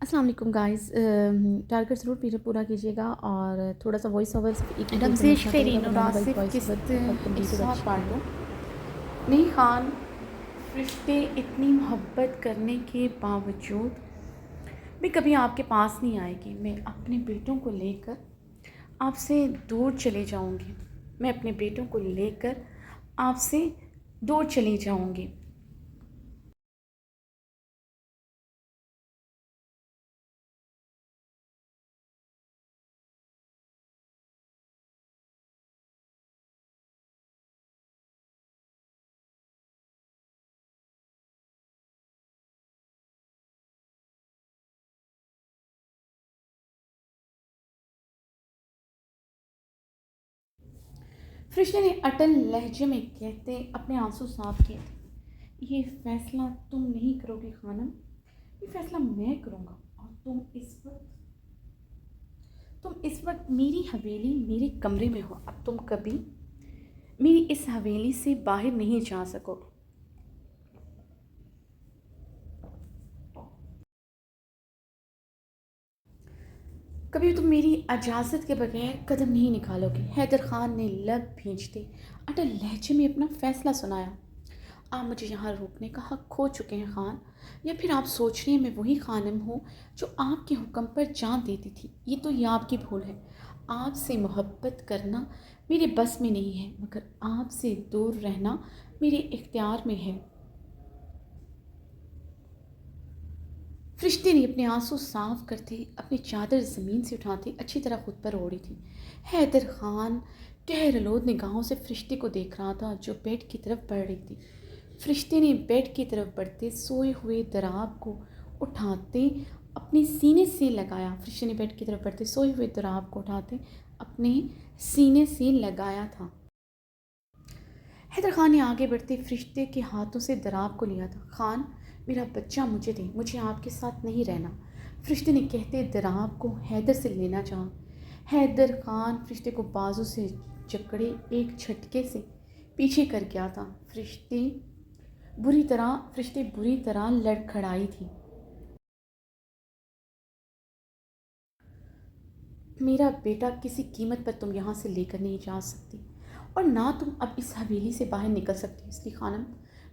السلام علیکم guys, target ضرور پورا کیجیے گا اور تھوڑا سا وائس اوور ایک ایک دینا رمزیش اسٹارٹ کرے گا فرین اور ورنہ موبائل آصف وائس اوور قسط بہت کمپلیٹ اور اور اچھی پارٹ نہیں دو. ہے۔ نہیں خان، فرشتے اتنی محبت کرنے کے باوجود میں کبھی آپ کے پاس نہیں آئے گی. میں اپنے بیٹوں کو لے کر آپ سے دور چلے جاؤں گی. میں اپنے بیٹوں کو لے کر آپ سے دور چلی جاؤں گی. فرشتے نے اٹل لہجے میں کہتے اپنے آنسو صاف کیے تھے. یہ فیصلہ تم نہیں کرو گے خانم، یہ فیصلہ میں کروں گا. اور تم اس وقت میری حویلی میرے کمرے میں ہو. اب تم کبھی میری اس حویلی سے باہر نہیں جا سکو. کبھی تم میری اجازت کے بغیر قدم نہیں نکالو گے. حیدر خان نے لب بھینچتے اٹل لہجے میں اپنا فیصلہ سنایا. آپ مجھے یہاں روکنے کا حق کھو چکے ہیں خان، یا پھر آپ سوچ رہے ہیں میں وہی خانم ہوں جو آپ کے حکم پر جان دیتی تھی. یہ آپ کی بھول ہے. آپ سے محبت کرنا میرے بس میں نہیں ہے، مگر آپ سے دور رہنا میرے اختیار میں ہے. فرشتے نے اپنے آنسو صاف کرتے اپنی چادر زمین سے اٹھاتے اچھی طرح خود پر اوڑھی تھی. حیدر خان قہرآلود نگاہوں سے فرشتے کو دیکھ رہا تھا جو بیڈ کی طرف بڑھ رہی تھی. فرشتے نے بیڈ کی طرف بڑھتے سوئے ہوئے دراب کو اٹھاتے اپنے سینے سے لگایا. فرشتے نے بیڈ کی طرف بڑھتے سوئے ہوئے دراب کو اٹھاتے اپنے سینے سے لگایا تھا. حیدر خان نے آگے بڑھتے فرشتے کے ہاتھوں سے دراب کو لیا تھا. خان، میرا بچہ مجھے دیں، مجھے آپ کے ساتھ نہیں رہنا. فرشتے نے کہتے دراب کو حیدر سے لینا چاہا. حیدر خان فرشتے کو بازو سے جکڑے ایک جھٹکے سے پیچھے کر گیا تھا. فرشتے بری طرح لڑکھڑائی تھی. میرا بیٹا کسی قیمت پر تم یہاں سے لے کر نہیں جا سکتی، اور نہ تم اب اس حویلی سے باہر نکل سکتی. اس لیے خانم،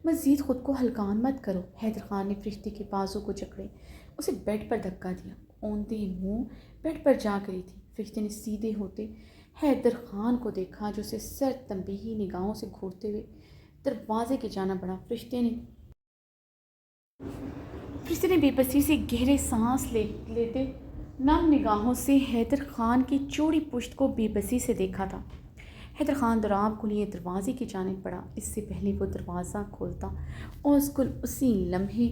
مزید خود کو ہلکان مت کرو. حیدر خان نے فرشتے کے بازو کو جکڑے اسے بیڈ پر دھکا دیا. اوندے منہ بیڈ پر جا گری تھی. فرشتے نے سیدھے ہوتے حیدر خان کو دیکھا جو اسے سر تنبیہی نگاہوں سے گھورتے ہوئے دروازے کی جانب بڑھا. فرشتے نے بے بسی سے گہرے سانس لیتے نم نگاہوں سے حیدر خان کی چوڑی پشت کو بے بسی سے دیکھا تھا. حیدر خان دراب کو لیے دروازے کی جانب بڑھا. اس سے پہلے وہ دروازہ کھولتا اوزگل اسی لمحے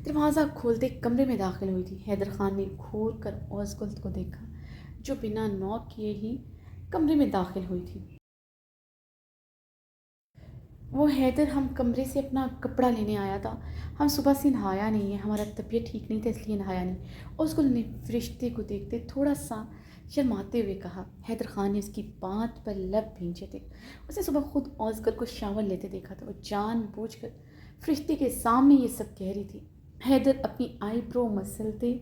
دروازہ کھولتے کمرے میں داخل ہوئی تھی. حیدر خان نے گھور کر اوزگل کو دیکھا جو بنا نوک کیے ہی کمرے میں داخل ہوئی تھی. وہ حیدر، ہم کمرے سے اپنا کپڑا لینے آیا تھا. ہم صبح سے نہایا نہیں ہے، ہمارا طبیعت ٹھیک نہیں تھا اس لیے نہایا نہیں. اوزگل نے فرشتے کو دیکھتے تھوڑا سا شرماتے ہوئے کہا. حیدر خان نے اس کی بات پر لب بھینچے تھے. اس نے صبح خود اوزگل کو شاور لیتے دیکھا تھا. وہ جان بوجھ کر فرشتے کے سامنے یہ سب کہہ رہی تھی. حیدر اپنی آئی برو مسلتے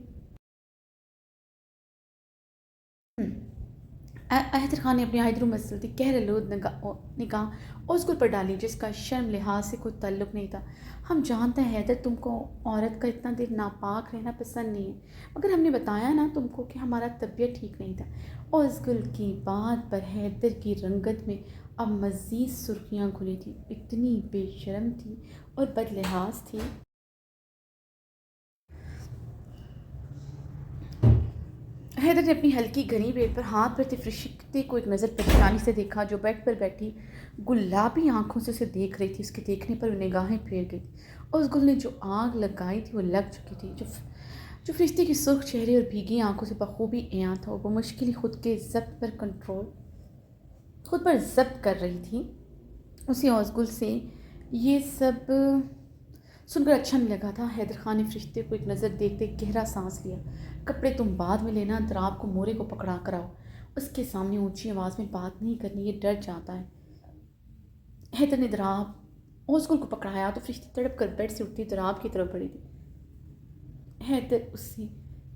حیدر خان نے اپنی آئیبرو مسلتی قہرآلود نگاہ اوزگل پر ڈالی جس کا شرم لحاظ سے کوئی تعلق نہیں تھا. ہم جانتے ہیں حیدر، تم کو عورت کا اتنا دیر ناپاک رہنا پسند نہیں ہے، مگر ہم نے بتایا نا تم کو کہ ہمارا طبیعت ٹھیک نہیں تھا. اوزگل کی بات پر حیدر کی رنگت میں اب مزید سرخیاں کھلی تھی. اتنی بے شرم تھی اور بد لحاظ تھی. حیدر نے اپنی ہلکی گھنی بیٹ پر ہاتھ پھیرتے فرشتے کو ایک نظر پریشانی سے دیکھا جو بیڈ پر بیٹھی گلابی آنکھوں سے اسے دیکھ رہی تھی. اس کے دیکھنے پر وہ نگاہیں پھیر گئی. اوزگل نے جو آگ لگائی تھی وہ لگ چکی تھی. جو فرشتے کی سرخ چہرے اور بھیگی آنکھوں سے بخوبی عیاں تھا. وہ مشکل خود پر ضبط کر رہی تھی. اسے اوزگل سے یہ سب سن کر اچھا نہیں لگا تھا. حیدر خان نے فرشتے کو ایک نظر دیکھتے گہرا سانس لیا. کپڑے تم بعد میں لینا، دراب کو مورے کو پکڑا کر آؤ. اس کے سامنے اونچی آواز میں بات نہیں کرنی، یہ ڈر جاتا ہے. حیدر نے دراب اوزگل کو پکڑایا تو فرشتے تڑپ کر بیڈ سے اٹھتی دراب کی طرف بڑھی تھی. حیدر اسے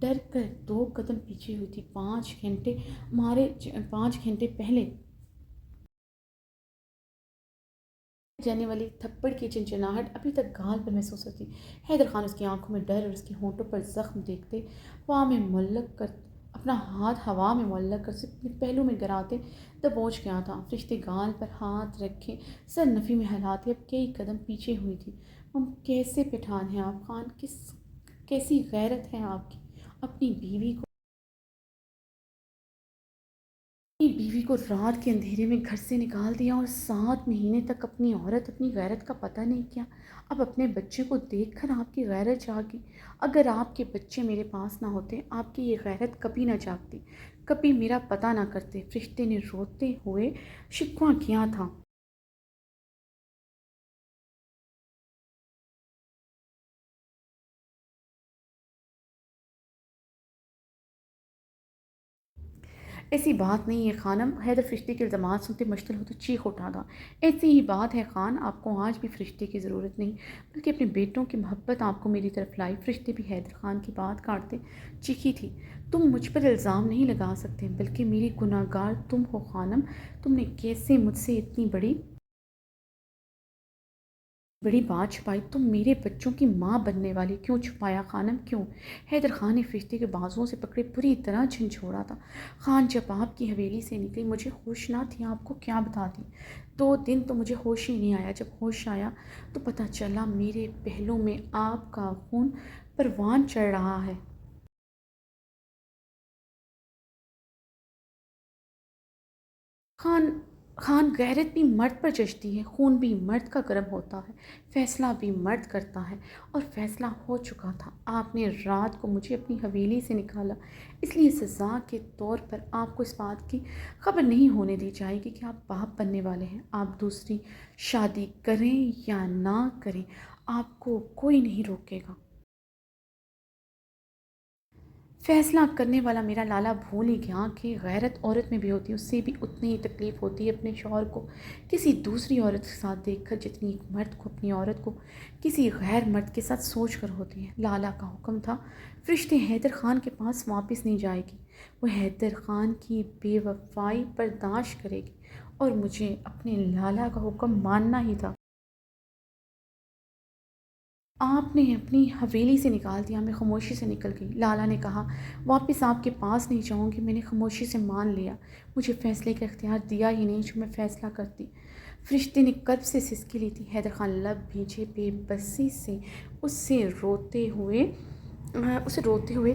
ڈر کر 2 قدم پیچھے ہوئی تھی۔ 5 گھنٹے پہلے جانے والی تھپڑ کی چنچناہٹ ابھی تک گال پر محسوس ہوتی۔ حیدر خان اس کی آنکھوں میں ڈر اور اس کے ہونٹوں پر زخم دیکھتے اپنا ہاتھ ہوا میں معلق کر اپنے پہلو میں گراتے دبوچ گیا تھا۔ فرشتے گال پر ہاتھ رکھے سر نفی میں ہلاتے اب کئی قدم پیچھے ہوئی تھی۔ کیسے پٹھان ہیں آپ خان، کیسی غیرت ہے آپ کی، اپنی بیوی کو رات کے اندھیرے میں گھر سے نکال دیا اور 7 مہینے تک اپنی عورت اپنی غیرت کا پتہ نہیں کیا۔ اب اپنے بچے کو دیکھ کر آپ کی غیرت جاگی۔ اگر آپ کے بچے میرے پاس نہ ہوتے آپ کی یہ غیرت کبھی نہ جاگتی، کبھی میرا پتہ نہ کرتے، فرشتے نے روتے ہوئے شکوہ کیا تھا۔ ایسی بات نہیں ہے خانم، حیدر فرشتے کے الزامات سنتے مشتعل ہو تو چیخ اٹھا تھا۔ ایسی ہی بات ہے خان، آپ کو آج بھی فرشتے کی ضرورت نہیں، بلکہ اپنے بیٹوں کی محبت آپ کو میری طرف لائی۔ فرشتے بھی حیدر خان کی بات کاٹتے چیخی تھی، تم مجھ پر الزام نہیں لگا سکتے، بلکہ میری گناہ گار تم ہو خانم۔ تم نے کیسے مجھ سے اتنی بڑی بات چھپائی؟ تم میرے بچوں کی ماں بننے والی، کیوں چھپایا خانم، کیوں؟ حیدر خان نے فرشتے کے بازوؤں سے پکڑے بری طرح جھنجھوڑا تھا۔ خان جب آپ کی حویلی سے نکلی مجھے ہوش نہ تھی، آپ کو کیا بتاتی۔ 2 دن تو مجھے ہوش ہی نہیں آیا، جب ہوش آیا تو پتہ چلا میرے پہلو میں آپ کا خون پروان چڑھ رہا ہے۔ خان غیرت بھی مرد پر جچتی ہے، خون بھی مرد کا گرم ہوتا ہے، فیصلہ بھی مرد کرتا ہے، اور فیصلہ ہو چکا تھا۔ آپ نے رات کو مجھے اپنی حویلی سے نکالا، اس لیے سزا کے طور پر آپ کو اس بات کی خبر نہیں ہونے دی جائے گی کہ آپ باپ بننے والے ہیں۔ آپ دوسری شادی کریں یا نہ کریں، آپ کو کوئی نہیں روکے گا۔ فیصلہ کرنے والا میرا لالا بھول ہی گیا کہ غیرت عورت میں بھی ہوتی ہے، اس سے بھی اتنی ہی تکلیف ہوتی ہے اپنے شوہر کو کسی دوسری عورت کے ساتھ دیکھ کر جتنی ایک مرد کو اپنی عورت کو کسی غیر مرد کے ساتھ سوچ کر ہوتی ہے۔ لالا کا حکم تھا، فرشتے حیدر خان کے پاس واپس نہیں جائے گی، وہ حیدر خان کی بے وفائی برداشت کرے گی اور مجھے اپنے لالا کا حکم ماننا ہی تھا۔ آپ نے اپنی حویلی سے نکال دیا، میں خاموشی سے نکل گئی۔ لالا نے کہا، واپس آپ کے پاس نہیں جاؤں گی، میں نے خاموشی سے مان لیا، مجھے فیصلے کا اختیار دیا ہی نہیں جو میں فیصلہ کرتی۔ فرشتے نے کرب سے سسکی لی تھی۔ حیدر خان لب بھیجے بے بسی سے اسے روتے ہوئے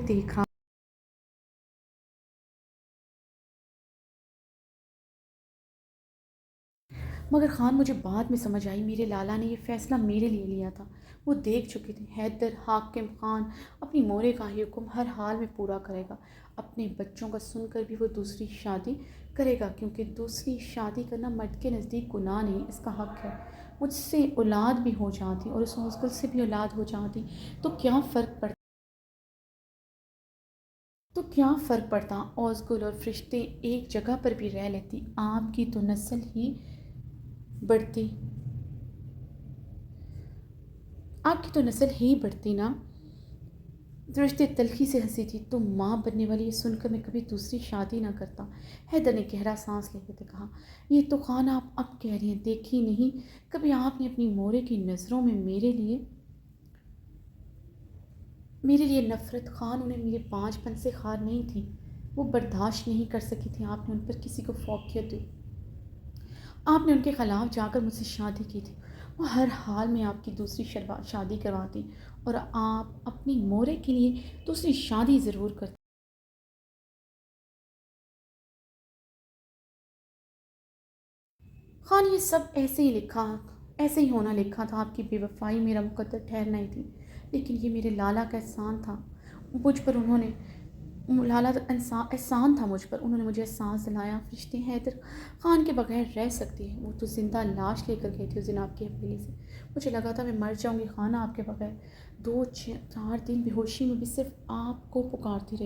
دیکھ رہا۔ مگر خان مجھے بعد میں سمجھ آئی میرے لالا نے یہ فیصلہ میرے لیے لیا تھا، وہ دیکھ چکے تھے حیدر حاکم خان اپنی مورے کا ہی حکم ہر حال میں پورا کرے گا، اپنے بچوں کا سن کر بھی وہ دوسری شادی کرے گا، کیونکہ دوسری شادی کرنا مرد کے نزدیک گناہ نہیں، اس کا حق ہے۔ مجھ سے اولاد بھی ہو جاتی اور اس اوزگل سے بھی اولاد ہو جاتی تو کیا فرق پڑتا؟ اوزگل اور فرشتے ایک جگہ پر بھی رہ لیتی، آپ کی تو نسل ہی بڑھتی نا۔ فرشتے تلخی سے ہنسی تھی، تم ماں بننے والی، یہ سن کر میں کبھی دوسری شادی نہ کرتا۔ حیدر نے گہرا سانس لے کے کہا، یہ تو خان آپ اب کہہ رہی ہیں، دیکھی نہیں کبھی آپ نے اپنی مورے کی نظروں میں میرے لیے نفرت؟ خان انہیں میرے 5 پن سے خار نہیں تھی، وہ برداشت نہیں کر سکی تھی آپ نے ان پر کسی کو فوقیت دی، آپ نے ان کے خلاف جا کر مجھ سے شادی کی تھی، وہ ہر حال میں آپ کی دوسری شادی کرواتی اور آپ اپنی مورے کے لیے دوسری شادی ضرور کرتے۔ خان یہ سب ایسے ہی ہونا لکھا تھا، آپ کی بے وفائی میرا مقدر ٹھہرنا ہی تھی، لیکن یہ میرے لالا کا احسان تھا مجھ پر، احسان تھا مجھ پر، انہوں نے مجھے احساس دلایا۔ فرشتے حیدر خان کے بغیر رہ سکتی ہیں، وہ تو زندہ لاش لے کر گئے تھے اس دن آپ کی حویلی سے، مجھے لگا تھا میں مر جاؤں گی خان آپ کے بغیر۔ 2-4 دن بے ہوشی میں بھی صرف آپ کو پکارتی رہی،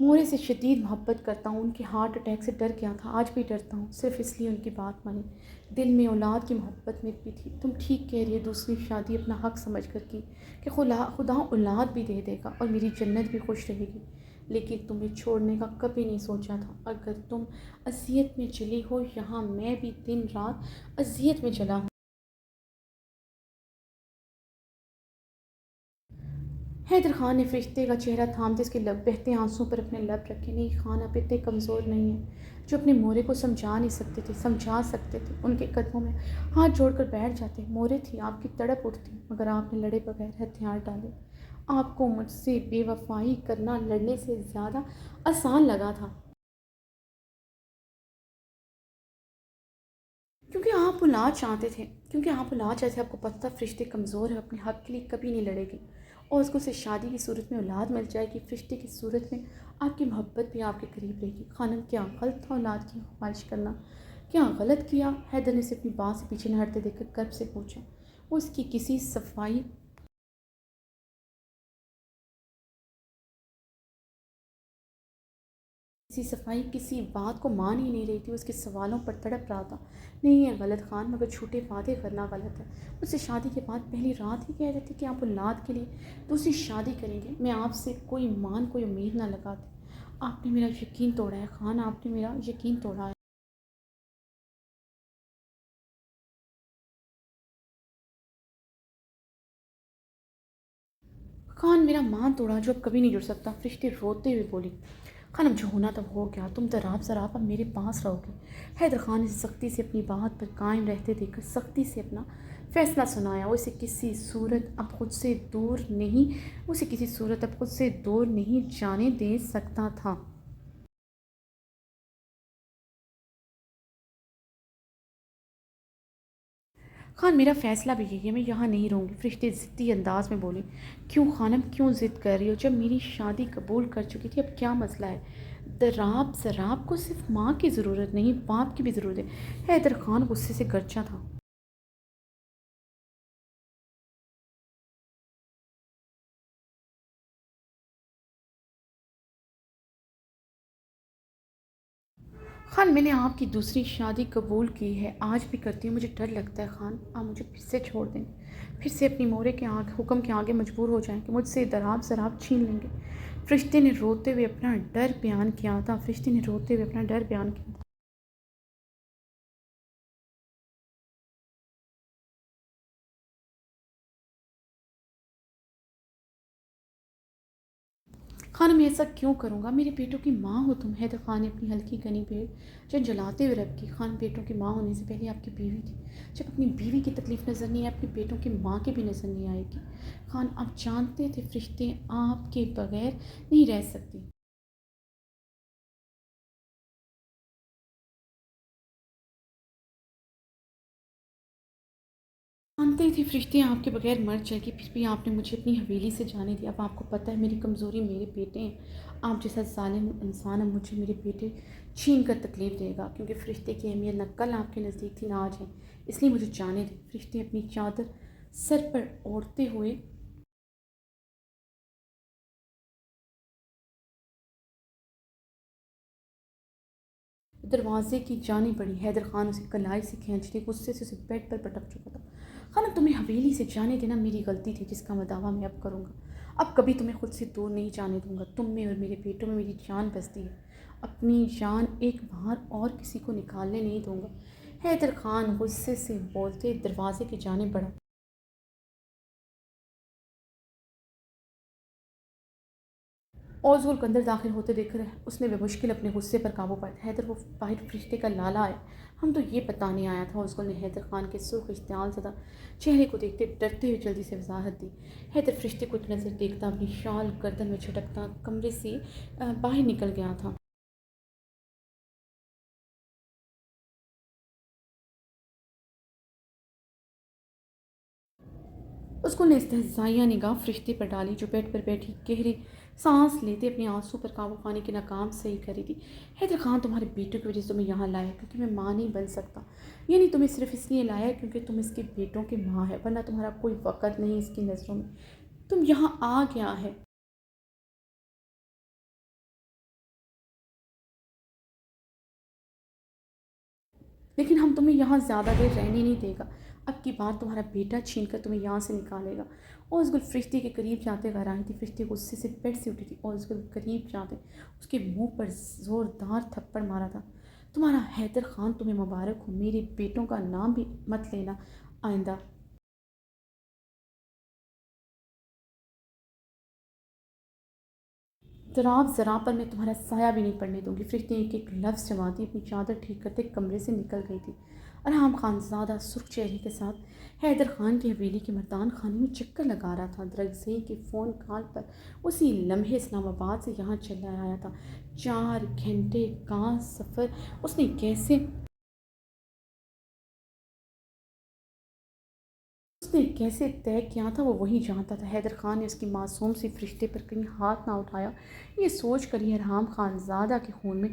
مورے سے شدید محبت کرتا ہوں، ان کے ہارٹ اٹیک سے ڈر گیا تھا، آج بھی ڈرتا ہوں، صرف اس لیے ان کی بات مانی۔ دل میں اولاد کی محبت میں بھی تھی۔ تم ٹھیک کہہ رہی ہے، دوسری شادی اپنا حق سمجھ کر کی کہ خدا اولاد بھی دے دے گا اور میری جنت بھی خوش رہے گی، لیکن تمہیں چھوڑنے کا کبھی نہیں سوچا تھا۔ اگر تم اذیت میں چلی ہو، یہاں میں بھی دن رات اذیت میں چلا ہوں۔ حیدر خان نے فرشتے کا چہرہ تھامتے اس کے لب بہتے آنسوں پر اپنے لب رکھے۔ نہیں خان، آپ اتنے کمزور نہیں ہیں جو اپنے مورے کو سمجھا نہیں سکتے تھے، سمجھا سکتے تھے۔ ان کے قدموں میں ہاتھ جوڑ کر بیٹھ جاتے۔ مورے تھی، آپ کی تڑپ اٹھتی، مگر آپ نے لڑے بغیر ہتھیار ڈالے۔ آپ کو مجھ سے بے وفائی کرنا لڑنے سے زیادہ آسان لگا تھا، کیونکہ آپ اولاد چاہتے تھے، آپ کو پتہ تھا فرشتے کمزور ہے، اپنے حق کے لیے کبھی نہیں لڑے گی، اور اس کو سے شادی کی صورت میں اولاد مل جائے گی، فرشتے کی صورت میں آپ کی محبت بھی آپ کے قریب رہے گی۔ خانم، کیا غلط تھا اولاد کی خواہش کرنا؟ کیا غلط کیا؟ حیدر نے اسے اپنی بات سے پیچھے نہ ہٹتے دیکھ کر کرب سے پوچھا۔ وہ اس کی کسی صفائی کسی بات کو مان ہی نہیں رہی تھی، اس کے سوالوں پر تڑپ رہا تھا۔ نہیں ہے غلط خان، مگر جھوٹے وعدے کرنا غلط ہے۔ مجھ سے شادی کے بعد پہلی رات ہی کہہ رہے تھے کہ آپ اولاد کے لیے دوسری شادی کریں گے، میں آپ سے کوئی امید نہ لگاتی۔ آپ نے میرا یقین توڑا ہے خان، آپ نے میرا یقین توڑا ہے۔ خان، میرا مان توڑا جو اب کبھی نہیں جڑ سکتا، فرشتے روتے ہوئے بولی۔ خان، اب جو ہونا تھا ہو گیا، تم ذراب ذراب اب میرے پاس رہو گے۔ حیدر خان نے سختی سے اپنی بات پر قائم رہتے دیکھ کر سختی سے اپنا فیصلہ سنایا۔ وہ اسے کسی صورت اب خود سے دور نہیں جانے دے سکتا تھا۔ خان، میرا فیصلہ بھی یہی ہے، میں یہاں نہیں رہوں گی، فرشتے ضدی انداز میں بولے۔ کیوں خانم، کیوں ضد کر رہی ہو؟ جب میری شادی قبول کر چکی تھی، اب کیا مسئلہ ہے؟ ذراب کو صرف ماں کی ضرورت نہیں، باپ کی بھی ضرورت ہے۔ حیدر خان غصے سے گرجا تھا۔ خان، میں نے آپ کی دوسری شادی قبول کی ہے، آج بھی کرتی ہوں، مجھے ڈر لگتا ہے خان، آپ مجھے پھر سے چھوڑ دیں، پھر سے اپنی مورے کے حکم کے آگے مجبور ہو جائیں کہ مجھ سے ذراب چھین لیں گے۔ فرشتے نے روتے ہوئے اپنا ڈر بیان کیا تھا۔ خانم، میں ایسا کیوں کروں گا؟ میرے بیٹوں کی ماں ہو تم۔ حیدر خان نے اپنی ہلکی گنی پیٹ جلاتے ہوئے رکھ کی۔ خان، بیٹوں کی ماں ہونے سے پہلے آپ کی بیوی تھی، جب اپنی بیوی کی تکلیف نظر نہیں آئی، اپنے بیٹوں کی ماں کی بھی نظر نہیں آئے گی۔ خان، آپ جانتے تھے فرشتے آپ کے بغیر نہیں رہ سکتی۔ جانتے تھے فرشتے آپ کے بغیر مر جائے گی، پھر بھی آپ نے مجھے اپنی حویلی سے جانے دیا۔ اب آپ کو پتہ ہے میری کمزوری میرے بیٹے ہیں، آپ جیسا ظالم انسان اب مجھے میرے بیٹے چھین کر تکلیف دے گا، کیونکہ فرشتے کی اہمیت نہ کل آپ کے نزدیک تھی نہ آج ہے، اس لیے مجھے جانے دیں۔ فرشتے اپنی چادر سر پر اوڑھتے ہوئے دروازے کی جانب بڑھی۔ حیدر خان اسے کلائی سے کھینچ لی، غصے سے اسے بیڈ پر پٹک چکا تھا۔ خانم، تمہیں حویلی سے جانے دینا میری غلطی تھی، جس کا دعویٰ میں اب کروں گا۔ اب کبھی تمہیں خود سے دور نہیں جانے دوں گا، تم میں اور میرے بیٹوں میں میری جان بستی ہے، اپنی جان ایک بار اور کسی کو نکالنے نہیں دوں گا۔ حیدر خان غصے سے بولتے دروازے کی جانب بڑھا۔ اوزغل کو اندر داخل ہوتے دیکھ کر اس نے بمشکل اپنے غصے پر قابو پایا۔ حیدر، وہ باہر فرشتے کا لالا ہے، ہم تو یہ بتانے آیا تھا۔ اوزغل نے حیدر خان کے سرخ اشتعال زدہ چہرے کو دیکھتے ڈرتے ہوئے جلدی سے وضاحت دی۔ حیدر فرشتے کو ایک نظر دیکھتا اپنی شال گردن میں جھٹکتا کمرے سے باہر نکل گیا تھا۔ اس کو نے استہزائیہ نگاہ فرشتے پر ڈالی جو بیڈ پر بیٹھی گہری سانس لیتے اپنے آنسو پر قابو پانے کے ناکام صحیح کری تھی۔ حیدر خان، تمہارے بیٹوں کی وجہ سے تمہیں یہاں لایا کیونکہ میں ماں نہیں بن سکتا، یعنی تمہیں صرف اس لیے لایا کیونکہ تم اس کے بیٹوں کی ماں ہے، ورنہ تمہارا کوئی وقت نہیں اس کی نظروں میں، تم یہاں آ گیا ہے۔ لیکن ہم تمہیں یہاں زیادہ دیر رہنے نہیں دے گا، اب کی بار تمہارا بیٹا چھین کر تمہیں یہاں سے نکالے گا۔ اوزگل فرشتے کے قریب جاتے گھر آئی تھی۔ فرشتے غصے سے بیڈ سے اٹھی تھی۔ اوزگل قریب جاتے اس کے منہ پر زوردار تھپڑ مارا تھا۔ تمہارا حیدر خان تمہیں مبارک ہو، میرے بیٹوں کا نام بھی مت لینا آئندہ۔ ذرا ذرا پر میں تمہارا سایہ بھی نہیں پڑنے دوں گی۔ فرشتے ایک ایک لفظ جماتی اپنی چادر ٹھیک کرتے کمرے سے نکل گئی تھی۔ ارحام خان زادہ سرخ چہرے کے ساتھ حیدر خان کی حویلی کے مردان خانے میں چکر لگا رہا تھا۔ درگزئی کے فون کال پر اسی لمحے اسلام آباد سے یہاں چلا آیا تھا۔ 4 گھنٹے کا سفر اس نے کیسے طے کیا تھا وہ وہی جانتا تھا۔ حیدر خان نے اس کی معصوم سی فرشتے پر کہیں ہاتھ نہ اٹھایا، یہ سوچ کر ہی ارحام خان زادہ کے خون میں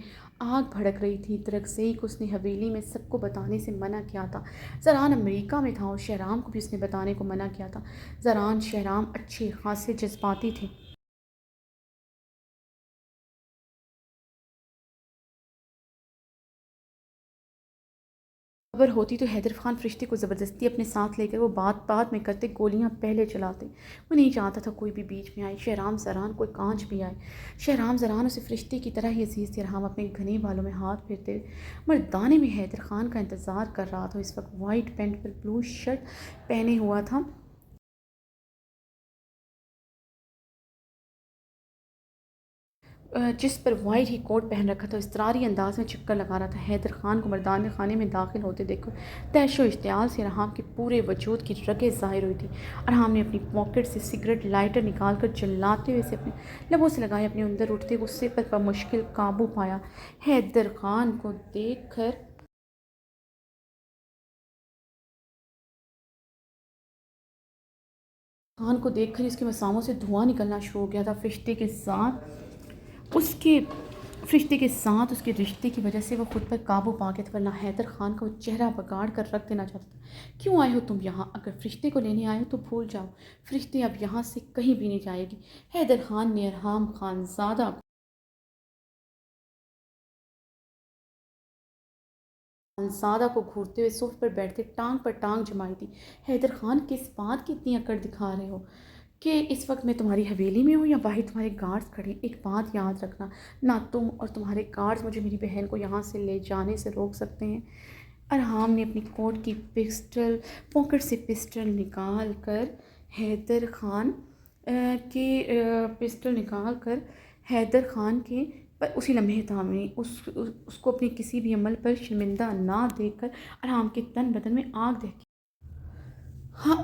آگ بھڑک رہی تھی۔ درگزئی کو اس نے حویلی میں سب کو بتانے سے منع کیا تھا۔ زران امریکہ میں تھا اور شہرام کو بھی اس نے بتانے کو منع کیا تھا۔ زران شہرام اچھے خاصے جذباتی تھے۔ خبر ہوتی تو حیدر خان فرشتے کو زبردستی اپنے ساتھ لے کر وہ بات بات میں کرتے، گولیاں پہلے چلاتے۔ وہ نہیں چاہتا تھا کوئی بھی بیچ میں آئے، شہرام زران کوئی کانچ بھی آئے۔ شہرام زران اسے فرشتے کی طرح ہی عزیز تھی۔ ارحام اپنے گھنے بالوں میں ہاتھ پھیرتے ہوئے مردانے میں حیدر خان کا انتظار کر رہا تھا۔ اس وقت وائٹ پینٹ پر بلو شرٹ پہنے ہوا تھا، جس پر وائٹ ہی کوٹ پہن رکھا تھا، اضطراری انداز میں چکر لگا رہا تھا۔ حیدر خان کو مردان خانے میں داخل ہوتے دیکھ کر دہشت و اشتعال سے ارحام کے پورے وجود کی رگیں ظاہر ہوئی تھی۔ ارحام نے اپنی پاکٹ سے سگریٹ لائٹر نکال کر جلاتے ہوئے اسے اپنے لبوں سے لگایا، اپنے اندر اٹھتے غصے پر بمشکل قابو پایا۔ حیدر خان کو دیکھ کر ہی اس کے مساموں سے دھواں نکلنا شروع ہو گیا تھا۔ فرشتے کے ساتھ اس کے رشتے کی وجہ سے وہ خود پر قابو پا گیا تھا، ورنہ حیدر خان کا وہ چہرہ بگاڑ کر رکھ دینا چاہتا تھا۔ کیوں آئے ہو تم یہاں؟ اگر فرشتے کو لینے آئے ہو تو بھول جاؤ، فرشتے اب یہاں سے کہیں بھی نہیں جائے گی۔ حیدر خان نے ارحام خان زادہ کو گھورتے ہوئے صوفے پر بیٹھتے ٹانگ پر ٹانگ جمائی تھی۔ حیدر خان کس بات کی اتنی اکڑ دکھا رہے ہو کہ اس وقت میں تمہاری حویلی میں ہوں یا باہر تمہارے گارڈز کھڑے ہیں؟ ایک بات یاد رکھنا، نہ تم اور تمہارے گارڈز مجھے میری بہن کو یہاں سے لے جانے سے روک سکتے ہیں۔ ارحام نے اپنی کوٹ کی پاکٹ سے پسٹل نکال کر حیدر خان کے پر اسی لمحے تھامی، اس کو اپنے کسی بھی عمل پر شرمندہ نہ دیکھ کر ارحام کے تن بدن میں آگ دہتی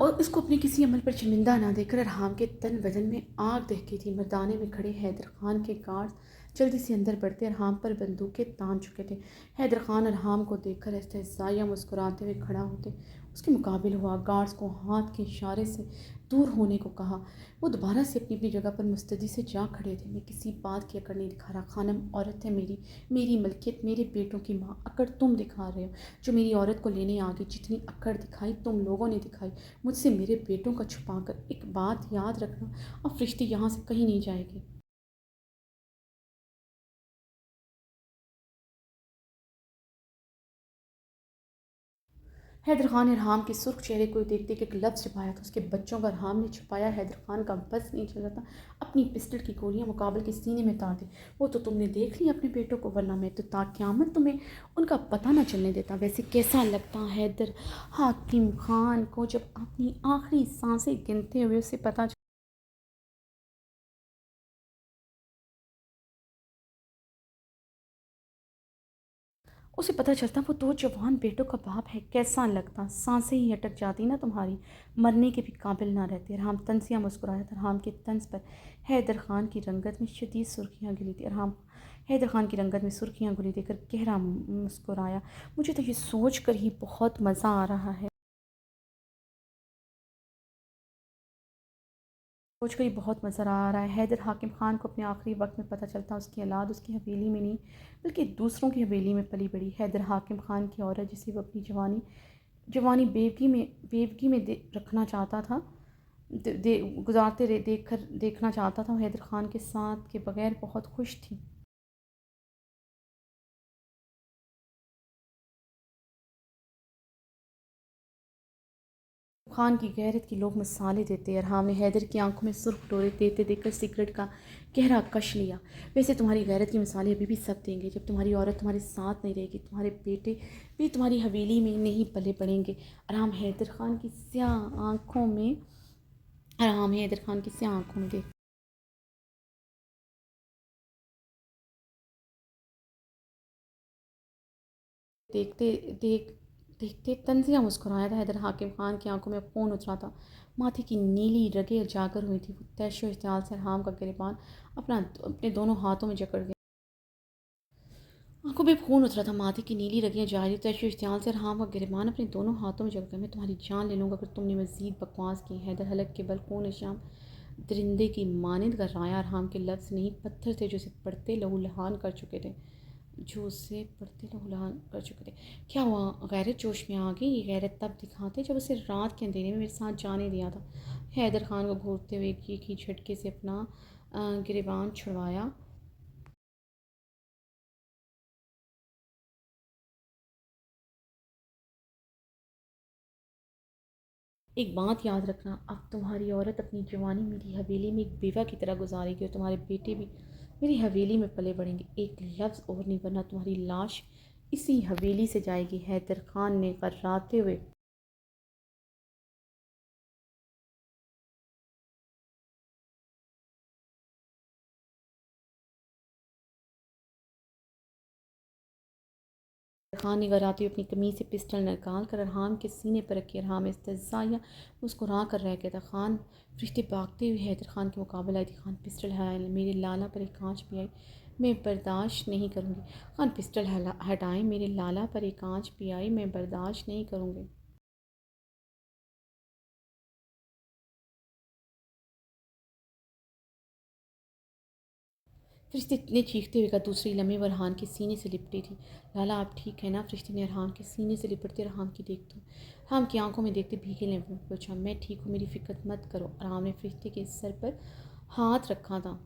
اور اس کو اپنے کسی عمل پر شرمندہ نہ دیکھ کر ارحام کے تن بدن میں آگ دہتی تھی۔ مردانے میں کھڑے حیدر خان کے گارڈز جلدی سے اندر بڑھتے ارحام پر بندوقیں تان چکے تھے۔ حیدر خان ارحام کو دیکھ کر استہزائیہ مسکراتے ہوئے کھڑا ہوتے اس کے مقابل ہوا، گارڈز کو ہاتھ کے اشارے سے دور ہونے کو کہا۔ وہ دوبارہ سے اپنی اپنی جگہ پر مستعدی سے جا کھڑے تھے۔ میں کسی بات کی اکڑ نہیں دکھا رہا، خانم عورت ہے میری ملکیت، میرے بیٹوں کی ماں۔ اکڑ تم دکھا رہے ہو جو میری عورت کو لینے آ گئی۔ جتنی اکڑ دکھائی تم لوگوں نے دکھائی مجھ سے میرے بیٹوں کا چھپا کر۔ ایک بات یاد رکھنا، اب فرشتے یہاں سے کہیں نہیں جائے گی۔ حیدر خان نے ارحام کے سرخ چہرے کو دیکھتے کہ ایک لفظ چھپایا تھا، اس کے بچوں کا ارحام نے چھپایا۔ حیدر خان کا بس نہیں چل رہا تھا، اپنی پسٹل کی گولیاں مقابل کے سینے میں تار دی۔ وہ تو تم نے دیکھ لی اپنے بیٹوں کو، ورنہ میں تو تا قیامت تمہیں ان کا پتہ نہ چلنے دیتا۔ ویسے کیسا لگتا حیدر حاکم خان کو جب اپنی آخری سانسیں گنتے ہوئے اسے پتہ چلتا وہ 2 جوان بیٹوں کا باپ ہے؟ کیسا لگتا؟ سانسیں ہی اٹک جاتی نا تمہاری، مرنے کے بھی قابل نہ رہتے۔ ارحام طنزیہ مسکرایا تھا۔ ارحام کے طنز پر حیدر خان کی رنگت میں شدید سرخیاں گلی تھی۔ حیدر خان کی رنگت میں سرخیاں گلی دیکھ کر گہرا مسکرایا۔ مجھے تو یہ سوچ کر ہی بہت مزہ آ رہا ہے حیدر حاکم خان کو اپنے آخری وقت میں پتہ چلتا اس کی اولاد اس کی حویلی میں نہیں بلکہ دوسروں کی حویلی میں پلی بڑھی۔ حیدر حاکم خان کی عورت جسے وہ اپنی جوانی بیوگی میں رکھنا چاہتا تھا، دیکھنا چاہتا تھا، وہ حیدر خان کے ساتھ کے بغیر بہت خوش تھی۔ خان کی غیرت کی لوگ مثالیں دیتے، ارحام نے حیدر کی آنکھوں میں سرخ ڈورے دیتے دیکھ کر سگریٹ کا گہرا کش لیا۔ ویسے تمہاری غیرت کی مثالیں ابھی بھی سب دیں گے، جب تمہاری عورت تمہارے ساتھ نہیں رہے گی، تمہارے بیٹے بھی تمہاری حویلی میں نہیں پلے پڑیں گے۔ ارحام حیدر خان کی سیاہ آنکھوں میں ارحام حیدر خان کی سیاہ آنکھوں میں دیکھتے دیکھ دیکھتے طنزیہ مسکرایا تھا۔ حیدر حاکم خان کی آنکھوں میں خون اترا تھا، ماتھے کی نیلی رگیں اجاگر ہوئی تھی۔ وہ تیش و اشتعال سے ارحام کا گریبان اپنے دونوں ہاتھوں میں جکڑ گیا۔ آنکھوں میں خون اترا تھا، ماتھے کی نیلی رگیں جاری، تیش و اشتعال سے ارحام کا گریبان اپنے دونوں ہاتھوں میں جکڑ گیا۔ میں تمہاری جان لے لوں گا اگر تم نے مزید بکواس کی۔ حیدر حلق کے بل خون شام درندے کی مانند گررایا۔ ارحام کے لفظ نہیں، پتھر تھے جو اسے پڑھتے لہو لہان کر چکے تھے۔ کیا ہوا؟ غیرت جوش میں آ گئی؟ یہ غیرت تب دکھاتے جب اسے رات کے اندھیرے میں میرے ساتھ جانے دیا تھا۔ حیدر خان کو گھورتے ہوئے ایک ہی جھٹکے سے اپنا گریبان چھڑوایا۔ ایک بات یاد رکھنا، اب تمہاری عورت اپنی جوانی میری حویلی میں ایک بیوہ کی طرح گزارے گی اور تمہارے بیٹے بھی میری حویلی میں پلے بڑھیں گے۔ ایک لفظ اور نہیں، ورنہ تمہاری لاش اسی حویلی سے جائے گی۔ حیدر خان نے غراتے ہوئے اپنی قمیض سے پسٹل نکال کر ارحام کے سینے پر رکھی۔ ارحام استہزائیہ مسکرا کر رہ گیا تھا۔ خان فرشتے بھاگتے ہوئے حیدر خان کے مقابل آئی تھی۔ خان پسٹل ہلائے، میرے لالہ پر ایک آنچ بھی آئی، میں برداشت نہیں کروں گی۔ خان پسٹل ہٹائے، میرے لالہ پر ایک آنچ بھی آئی، میں برداشت نہیں کروں گی۔ فرشتے نے چیختے ہوئے کہا۔ دوسری لمحے وہ ارحام کے سینے سے لپٹی تھی۔ لالا آپ ٹھیک ہے نا؟ فرشتے نے ارحام کے سینے سے لپٹتے ارحام کی آنکھوں میں دیکھتے بھیگے لبوں میں پوچھا۔ میں ٹھیک ہوں، میری فکر مت کرو۔ ارحام نے فرشتے کے سر پر ہاتھ رکھا تھا۔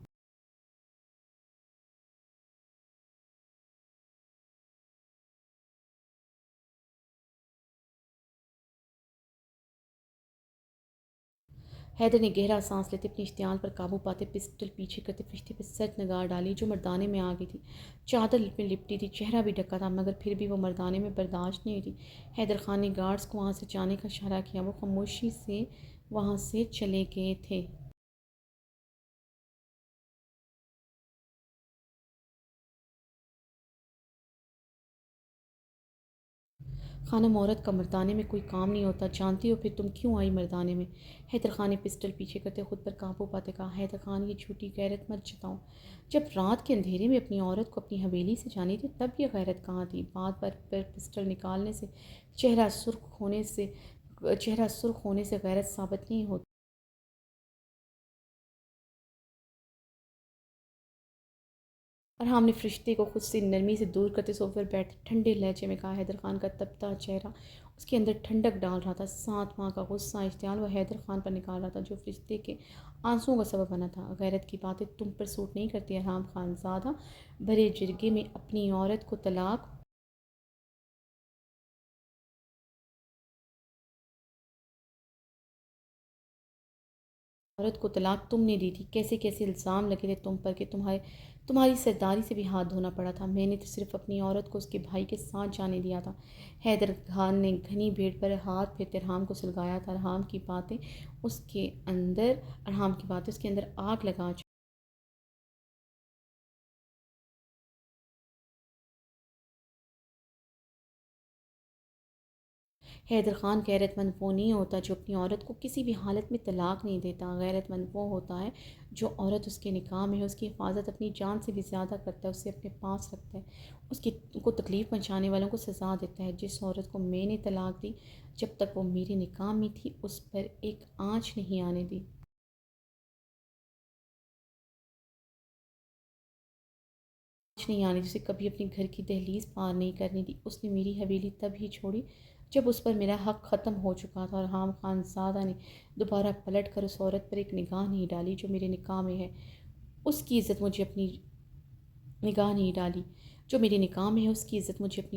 حیدر نے گہرا سانس لیتے اپنی اشتعال پر قابو پاتے پسٹل پیچھے کرتے فرشتے پہ سخت نگاہ ڈالی جو مردانے میں آ گئی تھی۔ چادر میں لپٹی تھی، چہرہ بھی ڈھکا تھا، مگر پھر بھی وہ مردانے میں برداشت نہیں ہوئی تھی۔ حیدر خان نے گارڈز کو وہاں سے جانے کا اشارہ کیا۔ وہ خاموشی سے وہاں سے چلے گئے تھے۔ خانم، عورت کا مردانے میں کوئی کام نہیں ہوتا، جانتی ہو پھر تم کیوں آئی مردانے میں؟ حیدر خان نے پسٹل پیچھے کرتے خود پر قابو پاتے کہا۔ حیدر خان، یہ جھوٹی غیرت مت جتاؤ۔ جب رات کے اندھیرے میں اپنی عورت کو اپنی حویلی سے جانی تھی تب یہ غیرت کہاں تھی؟ بات پر پسٹل نکالنے سے چہرہ سرخ ہونے سے غیرت ثابت نہیں ہوتی۔ ارحام نے فرشتے کو خود سے نرمی سے دور کرتے صوفے پر بیٹھے ٹھنڈے لہجے میں کہا۔ حیدر خان کا تپتا چہرہ اس کے اندر ٹھنڈک ڈال رہا تھا۔ 7 ماہ کا غصہ اشتعال وہ حیدر خان پر نکال رہا تھا جو فرشتے کے آنسوؤں کا سبب بنا تھا۔ غیرت کی باتیں تم پر سوٹ نہیں کرتی ارحام خان زادہ۔ بھرے جرگے میں اپنی عورت کو طلاق تم نے دی تھی۔ کیسے کیسے الزام لگے تھے تم پر کہ تمہاری سرداری سے بھی ہاتھ دھونا پڑا تھا۔ میں نے تو صرف اپنی عورت کو اس کے بھائی کے ساتھ جانے دیا تھا۔ حیدر خان نے گھنی بھیڑ پر ہاتھ پھیرتے ارحام کو سلگایا تھا۔ ارحام کی باتیں اس کے اندر آگ لگا چکی۔ حیدر خان، غیرت مند وہ نہیں ہوتا جو اپنی عورت کو کسی بھی حالت میں طلاق نہیں دیتا۔ غیرت مند وہ ہوتا ہے جو عورت اس کے نکاح میں ہے، اس کی حفاظت اپنی جان سے بھی زیادہ کرتا ہے، اسے اپنے پاس رکھتا ہے، کو تکلیف پہنچانے والوں کو سزا دیتا ہے۔ جس عورت کو میں نے طلاق دی جب تک وہ میرے نکاح میں تھی اس پر ایک آنچ نہیں آنے دی۔ جسے کبھی اپنے گھر کی دہلیز پار نہیں کرنے دی۔ اس نے میری حویلی تب ہی چھوڑی جب اس پر میرا حق ختم ہو چکا تھا۔ ارحام خان زادہ نے دوبارہ پلٹ کر اس عورت پر ایک نگاہ نہیں ڈالی جو میرے نکاح میں ہے۔ اس کی عزت مجھے اپنی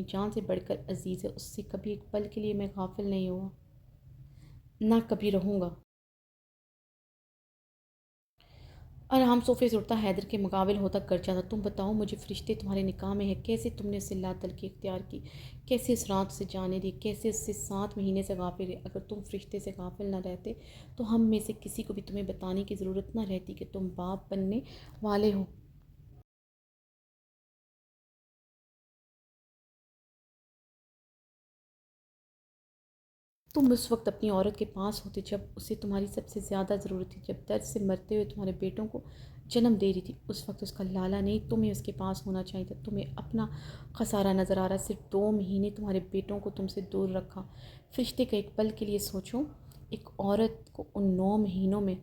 جان سے بڑھ کر عزیز ہے۔ اس سے کبھی ایک پل کے لیے میں غافل نہیں ہوا۔ نہ کبھی رہوں گا۔ آرام صوفے سے اٹھتا حیدر کے مقابل ہوتا گر جاتا۔ تم بتاؤ مجھے، فرشتے تمہارے نکاح میں ہیں، کیسے تم نے اسے لا تلقی اختیار کی، کیسے اس رات سے جانے دی، کیسے اس سے 7 مہینے سے غافل رہے؟ اگر تم فرشتے سے غافل نہ رہتے تو ہم میں سے کسی کو بھی تمہیں بتانے کی ضرورت نہ رہتی کہ تم باپ بننے والے ہو۔ تم اس وقت اپنی عورت کے پاس ہوتے جب اسے تمہاری سب سے زیادہ ضرورت تھی، جب درد سے مرتے ہوئے تمہارے بیٹوں کو جنم دے رہی تھی۔ اس وقت اس کا لالا نہیں، تمہیں اس کے پاس ہونا چاہیے تھا۔ تمہیں اپنا خسارہ نظر آ رہا، صرف 2 مہینے تمہارے بیٹوں کو تم سے دور رکھا۔ فرشتے کا ایک پل کے لیے سوچو، ایک عورت کو ان 9 مہینوں میں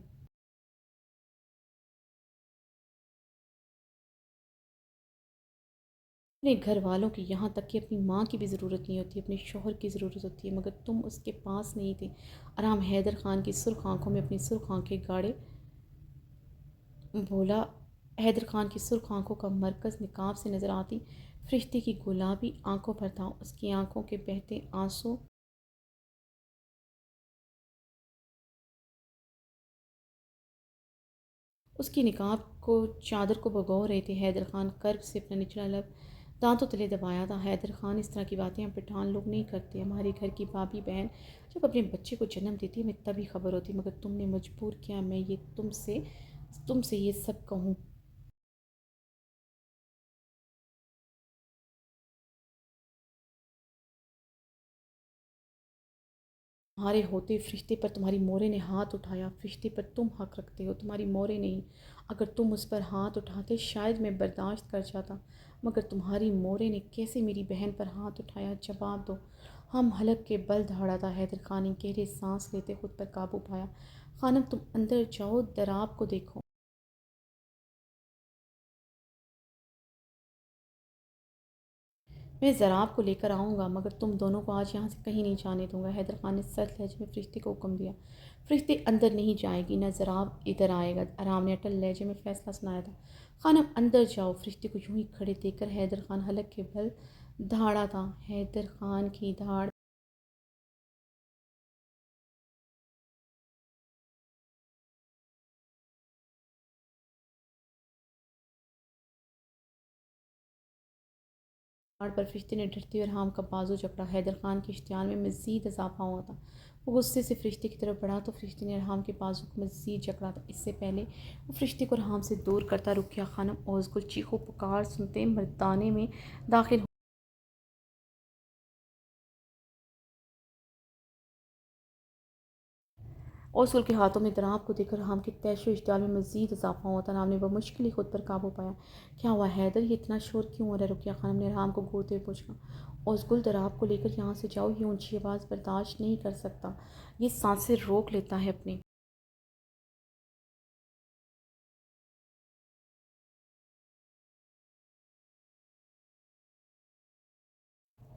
اپنے گھر والوں کی، یہاں تک کہ اپنی ماں کی بھی ضرورت نہیں ہوتی، اپنے شوہر کی ضرورت ہوتی ہے، مگر تم اس کے پاس نہیں تھے۔ آرام حیدر خان کی سرخ آنکھوں میں اپنی سرخ آنکھیں گاڑے بولا، حیدر خان کی سرخ آنکھوں کا مرکز نقاب سے نظر آتی فرشتے کی گلابی آنکھوں پر تھا۔ اس کی آنکھوں کے بہتے آنسوں اس کی نقاب کو چادر کو بھگو رہے تھے۔ حیدر خان کرب سے اپنا نچلا لب دانتوں تلے دبایا تھا۔ حیدر خان، اس طرح کی باتیں ہم پٹھان لوگ نہیں کرتے۔ ہمارے گھر کی بھابھی بہن جب اپنے بچے کو جنم دیتی ہمیں تبھی خبر ہوتی، مگر تم نے مجبور کیا میں یہ تم سے یہ سب کہوں۔ تمہارے ہوتے فرشتے پر تمہاری مورے نے ہاتھ اٹھایا۔ فرشتے پر تم حق رکھتے ہو، تمہاری مورے نہیں۔ اگر تم اس پر ہاتھ اٹھاتے شاید میں برداشت کر جاتا، مگر تمہاری مورے نے کیسے میری بہن پر ہاتھ اٹھایا؟ جواب دو۔ ہم حلق کے بل دھاڑا تھا۔ حیدر خان نے گہرے سانس لیتے خود پر قابو پایا۔ خانم تم اندر جاؤ، دراب کو دیکھو۔ میں ضراب کو لے کر آؤں گا، مگر تم دونوں کو آج یہاں سے کہیں نہیں جانے دوں گا۔ حیدر خان نے سرد لہجے میں فرشتے کو حکم دیا۔ فرشتے اندر نہیں جائے گی، نہ ضراب ادھر آئے گا۔ آرام نے اٹل لہجے میں فیصلہ سنایا تھا۔ خانم اندر جاؤ۔ فرشتے کو یوں ہی کھڑے دیکھ کر حیدر خان حلق کے بل دھاڑا تھا۔ حیدر خان کی دھاڑ پر فرشتے نے ڈرتے ہوئے ارحام کا بازو جکڑا۔ حیدر خان کے اشتعال میں مزید اضافہ ہوا تھا۔ وہ غصے سے فرشتے کی طرف بڑھا تو فرشتے نے ارحام کے بازو کو مزید جکڑا تھا۔ اس سے پہلے وہ فرشتے کو ارحام سے دور کرتا، رقیہ خانم اوزگل چیخو پکار سنتے مردانے میں داخل اوزگل کے ہاتھوں میں دراب کو دیکھ کر ارحام کے تیش و اشتعال میں مزید اضافہ ہوا تھا۔ ارحام نے بمشکل ہی خود پر قابو پایا۔ کیا ہوا حیدر، یہ اتنا شور کیوں ہو رہا ہے؟ رقیہ خانم نے ارحام کو گھورتے ہوئے پوچھا۔ اوزگل دراب کو لے کر یہاں سے جاؤ، یہ اونچی آواز برداشت نہیں کر سکتا، یہ سانسیں روک لیتا ہے اپنی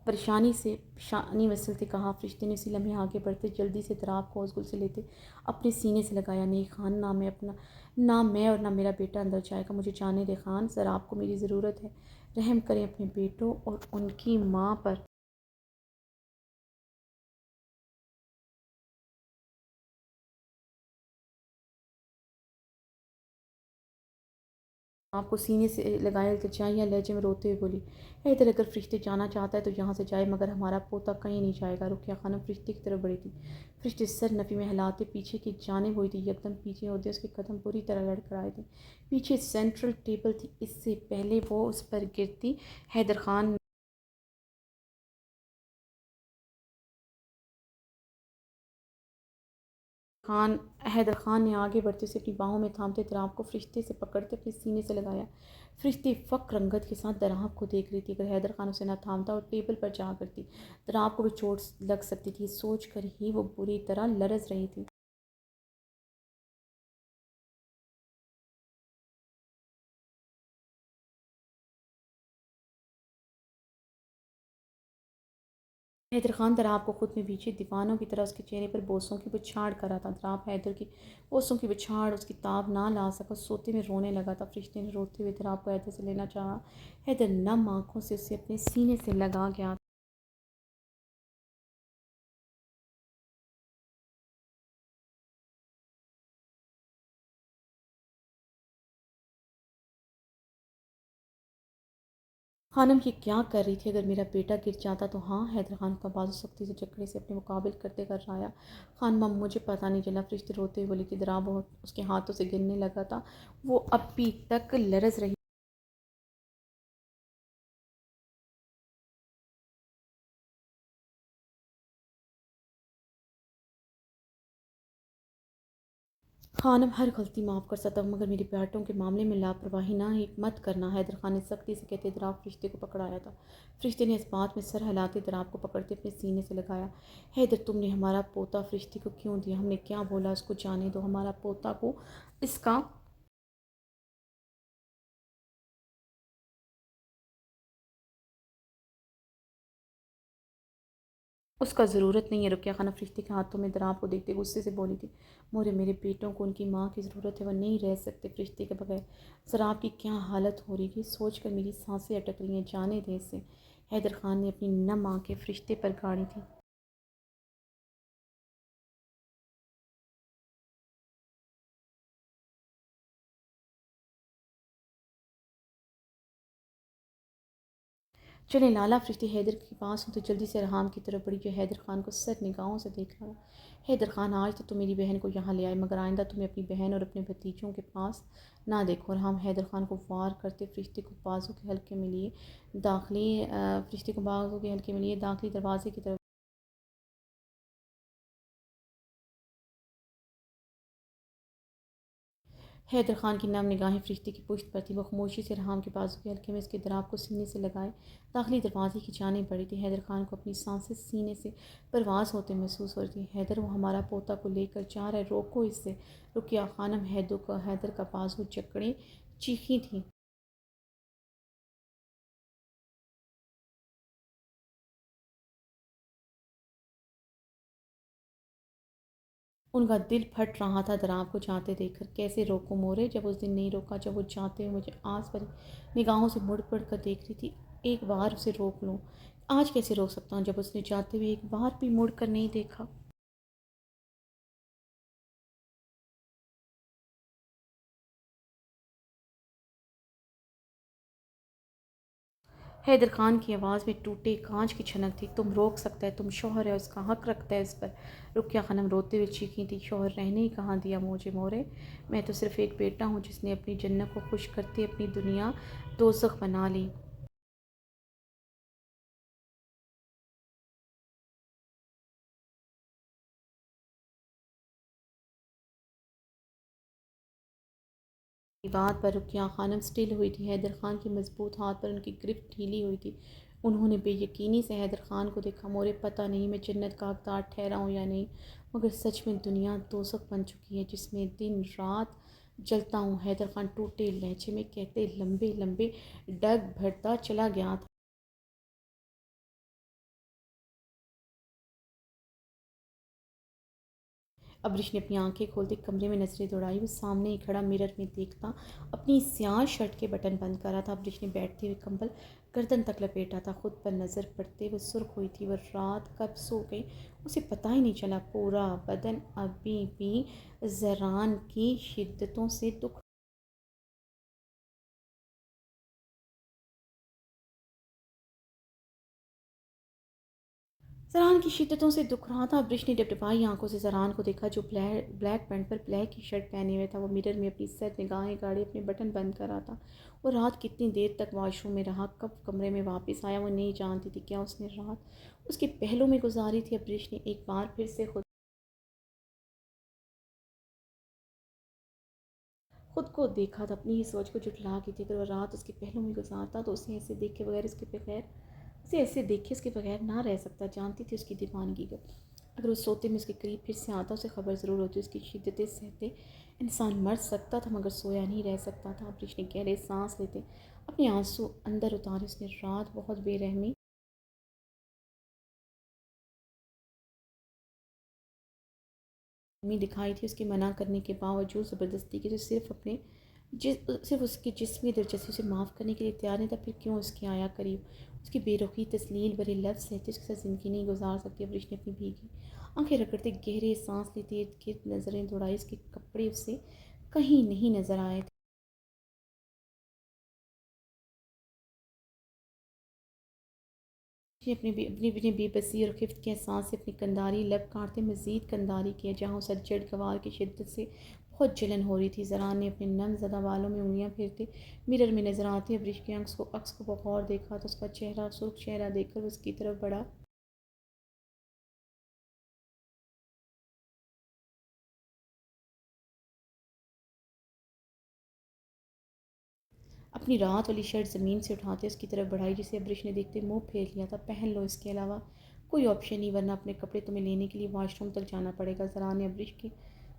پریشانی سے پیشانی مسلتے کہا۔ فرشتے نے اسی لمحے آگے بڑھتے جلدی سے دراب کو اوزگل سے لیتے اپنے سینے سے لگایا۔ نہیں خان، نہ میں اور نہ میرا بیٹا اندر جائے گا، مجھے جانے دے خان، ضراب کو میری ضرورت ہے، رحم کریں اپنے بیٹوں اور ان کی ماں پر۔ آپ کو سینے سے لگائے التجائیہ لہجے میں روتے ہوئے بولی، حیدر اگر فرشتے جانا چاہتا ہے تو یہاں سے جائے، مگر ہمارا پوتا کہیں نہیں جائے گا۔ رقیہ خانم فرشتے کی طرف بڑھی تھی۔ فرشتے سر نفی میں ہلاتے پیچھے کی جانب ہوئی تھی۔ یکدم پیچھے ہوتے اس کے قدم بری طرح لڑکھ آئے تھے۔ پیچھے سینٹرل ٹیبل تھی، اس سے پہلے وہ اس پر گرتی حیدر خان حیدر خان نے آگے بڑھتے اسے اپنی باہوں میں تھامتے دراب کو فرشتے سے پکڑتے اپنے سینے سے لگایا۔ فرشتے فقر رنگت کے ساتھ دراب کو دیکھ رہی تھی۔ اگر حیدر خان اسے نہ تھامتا اور ٹیبل پر جا کرتی دراب کو بھی چوٹ لگ سکتی تھی، یہ سوچ کر ہی وہ بری طرح لرز رہی تھی۔ حیدر خان دراب کو خود میں پیچھے دیوانوں کی طرح اس کے چہرے پر بوسوں کی بچھاڑ کر رہا تھا۔ دراب حیدر کی بوسوں کی بچھاڑ اس کی تاب نہ لا سکا، سوتے میں رونے لگا تھا۔ فرشتے نے روتے ہوئے دراب کو حیدر سے لینا چاہا۔ حیدر نم آنکھوں سے اسے اپنے سینے سے لگا گیا خانم یہ کیا کر رہی تھی؟ اگر میرا بیٹا گر جاتا تو؟ ہاں، حیدر خان کا بازو سختی سے جکڑے سے اپنے مقابل کرتے کر رہا. خانمہ مجھے پتہ نہیں چلا. فرشتے روتے ہوئے بولی کہ درا بہت اس کے ہاتھوں سے گرنے لگا تھا. وہ ابھی تک لرز رہی. خانم ہر غلطی معاف کر سکتا ہوں مگر میری بیٹوں کے معاملے میں لاپرواہی نہ ہی مت کرنا. حیدر خان نے سختی سے کہتے دراب فرشتے کو پکڑایا تھا. فرشتے نے اس بات میں سر ہلاتے دراب کو پکڑتے اپنے سینے سے لگایا. حیدر تم نے ہمارا پوتا فرشتے کو کیوں دیا؟ ہم نے کیا بولا؟ اس کو جانے دو. ہمارا پوتا کو اس کا ضرورت نہیں ہے. رقیہ خانہ فرشتے کے ہاتھوں میں دراب کو دیکھتے غصے سے بولی تھی. مورے میرے بیٹوں کو ان کی ماں کی ضرورت ہے. وہ نہیں رہ سکتے فرشتے کے بغیر. ذرا آپ کی کیا حالت ہو رہی تھی؟ سوچ کر میری سانسیں اٹک رہی ہیں. جانے دیں اسے. حیدر خان نے اپنی نم آنکھیں فرشتے پر گاڑی تھی. چلے لالا. فرشتے حیدر کے پاس ہوں تو جلدی سے ارحام کی طرف بڑھی جو حیدر خان کو سر نگاہوں سے دیکھ رہا. حیدر خان آج تو میری بہن کو یہاں لے آئے مگر آئندہ تمہیں اپنی بہن اور اپنے بھتیجوں کے پاس نہ دیکھو. ارحام حیدر خان کو وار کرتے فرشتے کو بازو کے حلقے میں لیے داخلی دروازے کی طرف. حیدر خان کی نم نگاہیں فرشتے کی پشت پر تھی. وہ خاموشی سے ارحام کے بازو کے حلقے میں اس کے دراب کو سینے سے لگائے داخلی دروازے کی جانب بڑھی تھی. حیدر خان کو اپنی سانسیں سینے سے پرواز ہوتے محسوس ہو رہی تھی. حیدر وہ ہمارا پوتا کو لے کر جا رہا ہے. روکو اس سے. رقیہ خانم حیدر کا بازو جکڑے چیخی تھی. ان کا دل پھٹ رہا تھا دراب کو جاتے دیکھ کر. کیسے روکوں مورے؟ جب اس دن نہیں روکا جب وہ جاتے ہوئے مجھے آس بھری نگاہوں سے مڑ پڑ کر دیکھ رہی تھی. ایک بار اسے روک لوں. آج کیسے روک سکتا ہوں جب اس نے جاتے ہوئے ایک بار بھی مڑ کر نہیں دیکھا؟ حیدر خان کی آواز میں ٹوٹے کانچ کی چھنک تھی. تم روک سکتا ہے. تم شوہر ہے. اس کا حق رکھتا ہے اس پر. رقیہ خانم روتے ہوئے چیخی تھی. شوہر رہنے ہی کہاں دیا مجھے مورے؟ میں تو صرف ایک بیٹا ہوں جس نے اپنی جنت کو خوش کرتے اپنی دنیا دوزخ بنا لی. بات پر رقیہ خانم سٹل ہوئی تھی. حیدر خان کے مضبوط ہاتھ پر ان کی گرفت ڈھیلی ہوئی تھی. انہوں نے بے یقینی سے حیدر خان کو دیکھا. مورے پتہ نہیں میں جنت کا حقدار ٹھہرا ہوں یا نہیں مگر سچ میں دنیا دوزخ بن چکی ہے جس میں دن رات جلتا ہوں. حیدر خان ٹوٹے لہجے میں کہتے لمبے لمبے ڈگ بھرتا چلا گیا تھا. ابریش نے اپنی آنکھیں کھولتے کمرے میں نظریں دوڑائی. وہ سامنے ہی کھڑا مرر میں دیکھتا اپنی سیاہ شرٹ کے بٹن بند کر رہا تھا. ابریش نے بیٹھتے ہوئے کمبل گردن تک لپیٹا تھا. خود پر نظر پڑتے وہ سرخ ہوئی تھی. وہ رات کب سو گئی اسے پتہ ہی نہیں چلا. پورا بدن ابھی بھی زران کی شدتوں سے دکھ زران کی شدتوں سے دکھ رہا تھا. ابریش نے ڈبڈبائی آنکھوں سے زران کو دیکھا جو بلیک پینٹ پر بلیک کی شرٹ پہنے ہوئے تھا. وہ مرر میں اپنی سر نگاہیں گاڑی اپنے بٹن بند کر رہا تھا. وہ رات کتنی دیر تک واش روم میں رہا کب کمرے میں واپس آیا وہ نہیں جانتی تھی. کیا اس نے رات اس کے پہلو میں گزاری تھی؟ ابریش نے ایک بار پھر سے خود کو دیکھا تھا. اپنی ہی سوچ کو جھٹلا کی تھی. اگر وہ رات اس کے پہلو میں گزارتا تو اسے ایسے دیکھے اس کے بغیر نہ رہ سکتا. جانتی تھی اس کی دیوانگی کو. اگر وہ سوتے میں اس کے قریب پھر سے آتا اسے خبر ضرور ہوتی. اس کی شدتیں سہتے انسان مر سکتا تھا مگر سویا نہیں رہ سکتا تھا. ابریش نے گہرے سانس لیتے اپنے آنسو اندر اتارے. اس نے رات بہت بے رحمی دکھائی تھی. اس کے منع کرنے کے باوجود زبردستی کی تو صرف اس کی جسمی دلچسپی سے معاف کرنے کے لیے تیار نہیں تھا. پھر کیوں اس کے آیا قریب؟ اس کی بے رخی تسلیل بھرے لفظ ہے جس کے ساتھ زندگی نہیں گزار سکتی. ابریش نے اپنی بھیگی آنکھیں رگڑتے گہرے سانس لیتے ارد گرد نظریں دوڑائی. اس کے کپڑے اسے کہیں نہیں نظر آئے تھے. یہ اپنی بے بسی اور خفت کے احساس سے اپنی کنداری لب کاٹتے مزید کنداری کیا جہاں اسے جڑ گوار کی شدت سے بہت جلن ہو رہی تھی۔ زران نے اپنے نم زدہ بالوں میں انگلیاں پھیرتے مرر میں نظر آتے ابریش کے عکس کو بغور دیکھا تو اس کا چہرہ سرخ چہرہ دیکھ کر اس کی طرف بڑھا۔ اپنی رات والی شرٹ زمین سے اٹھاتے اس کی طرف بڑھائی جسے ابریش نے دیکھتے منہ پھیر لیا تھا۔ پہن لو، اس کے علاوہ کوئی آپشن نہیں ورنہ اپنے کپڑے تمہیں لینے کے لیے واش روم تک جانا پڑے گا۔ زران نے ابریش کے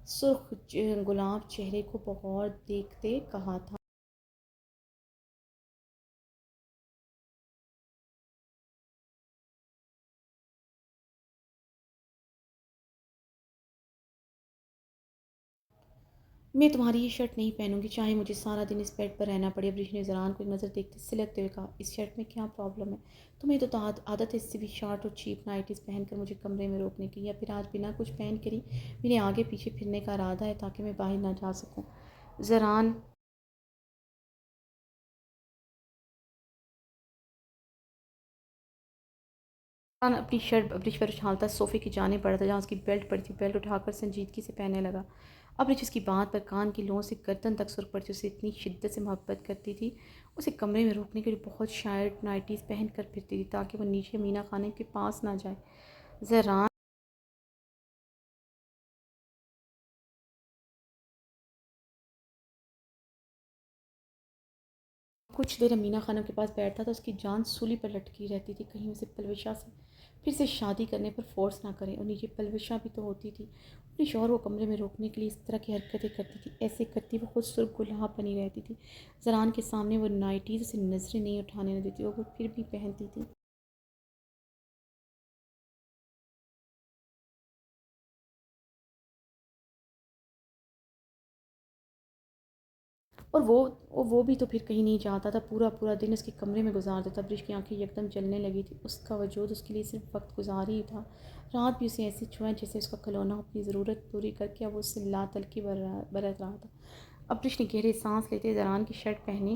سرخ گلاب چہرے کو بغور دیکھتے کہا تھا۔ میں تمہاری یہ شرٹ نہیں پہنوں گی چاہے مجھے سارا دن اس بیڈ پر رہنا پڑے۔ ابریش نے زران کو ایک نظر دیکھتے سلگتے ہوئے کہا، اس شرٹ میں کیا پرابلم ہے؟ تمہیں تو عادت ہے اس سے بھی شارٹ اور چیپ نائٹیز پہن کر مجھے کمرے میں روکنے کی، یا پھر آج بنا کچھ پہن کر ہی میرے آگے پیچھے پھرنے کا ارادہ ہے تاکہ میں باہر نہ جا سکوں؟ زران اپنی شرٹ ابریش پر اچھالتا صوفے کی جانب بڑھا تھا جہاں اس کی بیلٹ پڑی تھی۔ بیلٹ اٹھا کر سنجیدگی سے پہننے لگا۔ ابریش اس کی بات پر کان کی لوؤں سے گردن تک سرخ پڑتی اسے اتنی شدت سے محبت کرتی تھی اسے کمرے میں روکنے کے لیے بہت شارٹ نائٹیز پہن کر پھرتی تھی تاکہ وہ نیچے مینا خانے کے پاس نہ جائے۔ زران کچھ دیر امینا خانم کے پاس بیٹھتا تھا اس کی جان سولی پر لٹکی رہتی تھی کہیں اسے پلوشا سے پھر سے شادی کرنے پر فورس نہ کرے، اور نیچے پلوشا بھی تو ہوتی تھی۔ اپنے شوہر کو کمرے میں روکنے کے لیے اس طرح کی حرکتیں کرتی تھی، ایسے کرتی وہ خود سرخ گلاب بنی رہتی تھی۔ زران کے سامنے وہ نائٹیز اسے نظریں نہیں اٹھانے نہ دیتی اور وہ پھر بھی پہنتی تھی۔ اور وہ بھی تو پھر کہیں نہیں جاتا تھا، پورا پورا دن اس کے کمرے میں گزار دیتا۔ برش کی آنکھیں یکدم جلنے لگی تھی، اس کا وجود اس کے لیے صرف وقت گزار ہی تھا۔ رات بھی اسے ایسی چھوئیں جیسے اس کا کھلونا اپنی ضرورت پوری کر کے اب اس سے لا تلکی برت رہا تھا۔ برش نے گہرے سانس لیتے زران کی شرٹ پہنی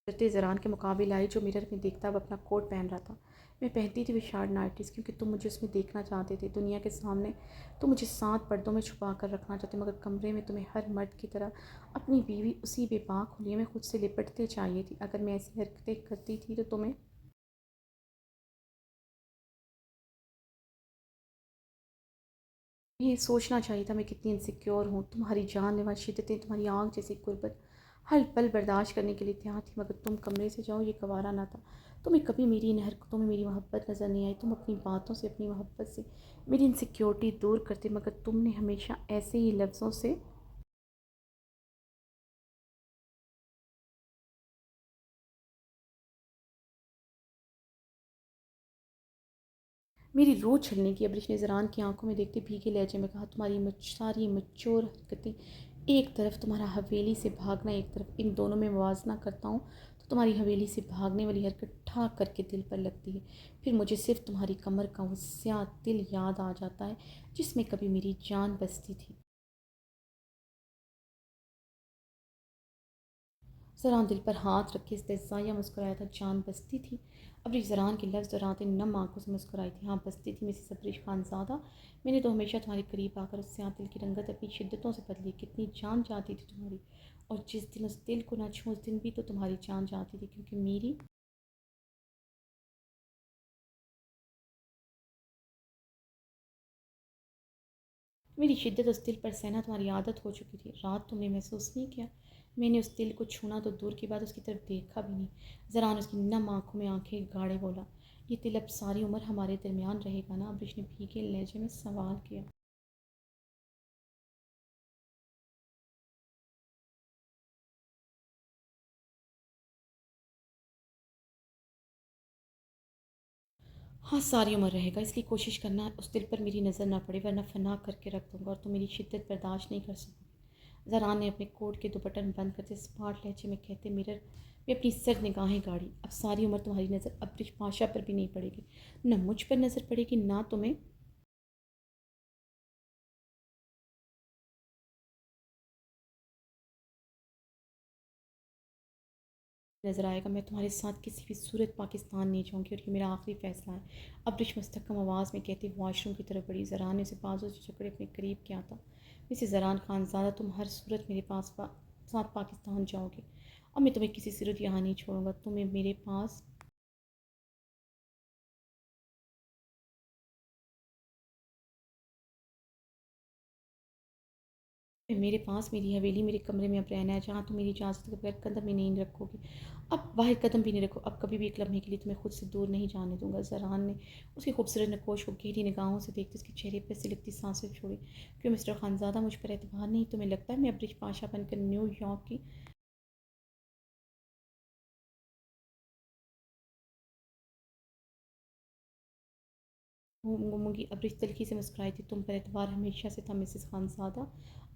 کرتے زران کے مقابل آئی جو مرر میں دیکھتا اب اپنا کوٹ پہن رہا تھا۔ میں پہنتی تھی وہ شارٹ نائٹیز کیونکہ تم مجھے اس میں دیکھنا چاہتے تھے، دنیا کے سامنے تم مجھے 7 پردوں میں چھپا کر رکھنا چاہتے، مگر کمرے میں تمہیں ہر مرد کی طرح اپنی بیوی اسی بے باک حلیے میں خود سے لپٹتے چاہیے تھی۔ اگر میں ایسی حرکتیں کرتی تھی تو تمہیں یہ سوچنا چاہیے تھا میں کتنی انسیکیور ہوں۔ تمہاری جان لیوا شدتیں، تمہاری آنکھ جیسی غربت ہر پل برداشت کرنے کے لیے تیار تھی، مگر تم کمرے سے جاؤ یہ گوارا نہ تھا۔ تمہیں کبھی میری ان حرکتوں میں میری محبت نظر نہیں آئی، تم اپنی باتوں سے اپنی محبت سے میری انسیکیورٹی دور کرتے، مگر تم نے ہمیشہ ایسے ہی لفظوں سے میری روح چھلنے کی۔ ابریش نے زران کی آنکھوں میں دیکھتے بھیگے لہجے میں کہا، تمہاری ساری مچور حرکتیں ایک طرف، تمہارا حویلی سے بھاگنا ایک طرف، ان دونوں میں موازنہ کرتا ہوں تو تمہاری حویلی سے بھاگنے والی حرکت ٹھا کر کے دل پر لگتی ہے، پھر مجھے صرف تمہاری کمر کا وہ سیاہ دل یاد آ جاتا ہے جس میں کبھی میری جان بستی تھی۔ زران دل پر ہاتھ رکھے استحضائیہ مسکرایا تھا، جان بستی تھی؟ ابریش زران کے لفظ دہراتے نم آنکھوں سے مسکرائی تھی، ہاں بستی تھی مسز ابریش خانزادہ، میں نے تو ہمیشہ تمہارے قریب آ کر اس سیاہ دل کی رنگت اپنی شدتوں سے بدلی، کتنی جان جاتی تھی تمہاری، اور جس دن اس دل کو نہ چھوں اس دن بھی تو تمہاری جان جاتی تھی کیونکہ میری شدت اس دل پر سہنا تمہاری عادت ہو چکی تھی۔ رات تم نے محسوس نہیں کیا میں نے اس دل کو چھونا تو دور کی بات اس کی طرف دیکھا بھی نہیں؟ زران اس کی نم آنکھوں میں آنکھیں گاڑے بولا، یہ دل اب ساری عمر ہمارے درمیان رہے گا نا؟ ابریش نے بھیگے لہجے میں سوال کیا۔ ہاں ساری عمر رہے گا، اس لیے کوشش کرنا اس دل پر میری نظر نہ پڑے ورنہ فنا کر کے رکھ دوں گا اور تم میری شدت برداشت نہیں کر سکو گی۔ زران نے اپنے کوٹ کے 2 بٹن بند کرتے اسمارٹ لہجے میں کہتے مرر میں اپنی سرد نگاہیں گاڑی، اب ساری عمر تمہاری نظر ابریش پاشا پر بھی نہیں پڑے گی، نہ مجھ پر نظر پڑے گی نہ تمہیں نظر آئے گا میں تمہارے ساتھ کسی بھی صورت پاکستان نہیں جاؤں گی، اور یہ میرا آخری فیصلہ ہے۔ ابرش مستحکم آواز میں کہتے واش روم کی طرف بڑی۔ زران نے اسے بازو سے جکڑے اپنے قریب کیا تھا۔ مسز زران خانزادہ، تم ہر صورت میرے ساتھ پاکستان جاؤ گے، اب میں تمہیں کسی صورت یہاں نہیں چھوڑوں گا۔ تمہیں میرے پاس میری حویلی، میرے کمرے میں اب رہنا ہے، جہاں تم میری اجازت کے بغیر قدم ہی نہیں رکھو گی۔ اب باہر قدم بھی نہیں رکھو، اب کبھی بھی ایک لمحے کے لیے تمہیں خود سے دور نہیں جانے دوں گا۔ زران نے اس کی خوبصورت نقوش کو گہری نگاہوں سے دیکھتے اس کے چہرے پر سلگتی سانسیں چھوڑی۔ کیوں مسٹر خانزادہ، مجھ پر اعتبار نہیں؟ تمہیں لگتا ہے میں ابرش پاشا بن کر نیو یارک کی گھوموں گی؟ ابرش تلخی سے مسکرائی تھی۔ تم پر اعتبار ہمیشہ سے تھا مسز خانزادہ،